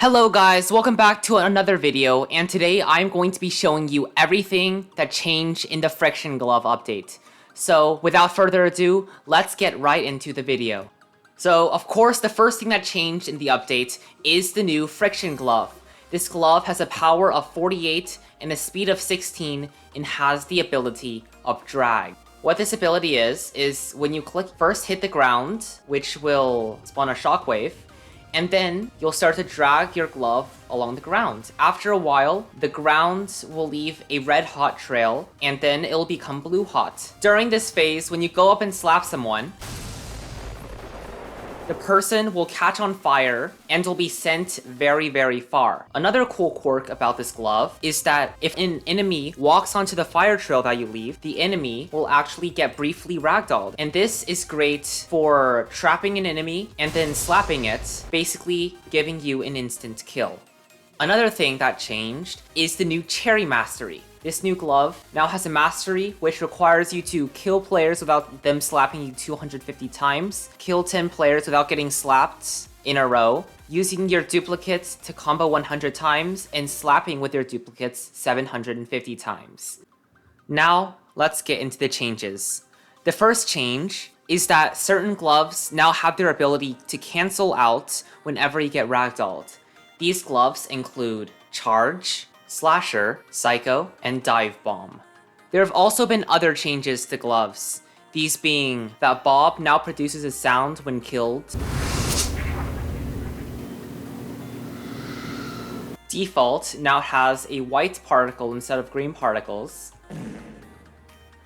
Hello guys, welcome back to another video, and today I'm going to be showing you everything that changed in the Friction Glove update. So without further ado, let's get right into the video. So of course the first thing that changed in the update is the new Friction Glove. This glove has a power of 48 and a speed of 16 and has the ability of drag. What this ability is when you click first hit the ground, which will spawn a shockwave, and then you'll start to drag your glove along the ground. After a while, the ground will leave a red hot trail, and then it'll become blue hot. During this phase, when you go up and slap someone, the person will catch on fire and will be sent very, very far. Another cool quirk about this glove is that if an enemy walks onto the fire trail that you leave, the enemy will actually get briefly ragdolled. And this is great for trapping an enemy and then slapping it, basically giving you an instant kill. Another thing that changed is the new Cherry Mastery. This new glove now has a mastery which requires you to kill players without them slapping you 250 times, kill 10 players without getting slapped in a row, using your duplicates to combo 100 times, and slapping with your duplicates 750 times. Now, let's get into the changes. The first change is that certain gloves now have their ability to cancel out whenever you get ragdolled. These gloves include Charge, Slasher, Psycho, and Dive Bomb. There have also been other changes to gloves, these being that Bob now produces a sound when killed, Default now has a white particle instead of green particles,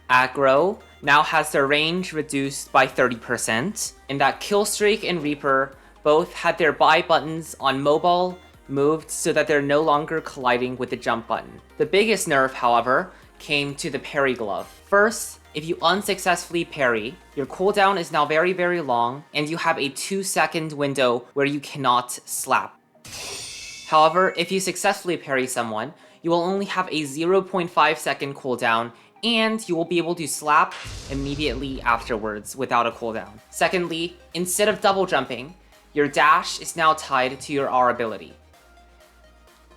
Aggro now has their range reduced by 30%, and that Killstreak and Reaper both had their buy buttons on mobile moved so that they're no longer colliding with the jump button. The biggest nerf, however, came to the parry glove. First, if you unsuccessfully parry, your cooldown is now very, very long, and you have a 2-second window where you cannot slap. However, if you successfully parry someone, you will only have a 0.5-second cooldown, and you will be able to slap immediately afterwards without a cooldown. Secondly, instead of double jumping, your dash is now tied to your R ability.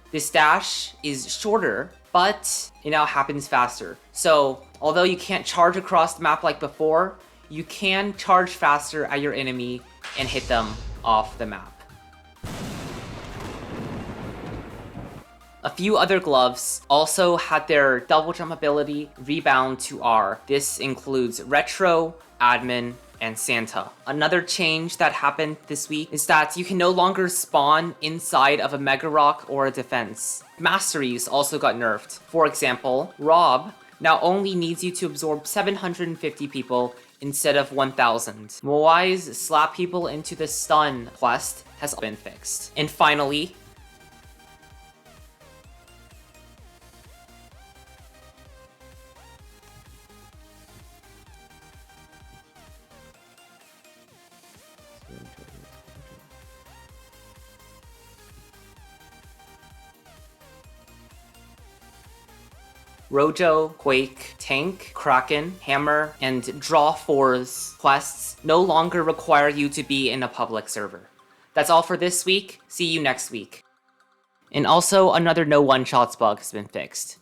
This dash is shorter, but it now happens faster. So, although you can't charge across the map like before, you can charge faster at your enemy and hit them off the map. A few other gloves also had their double jump ability rebound to R. This includes Retro, Admin, and Santa. Another change that happened this week is that you can no longer spawn inside of a Mega Rock or a defense. Masteries also got nerfed. For example, Rob now only needs you to absorb 750 people instead of 1,000. Moai's slap people into the stun quest has been fixed. And finally, Rojo, Quake, Tank, Kraken, Hammer, and Draw 4's quests no longer require you to be in a public server. That's all for this week. See you next week. And also, another no one-shots bug has been fixed.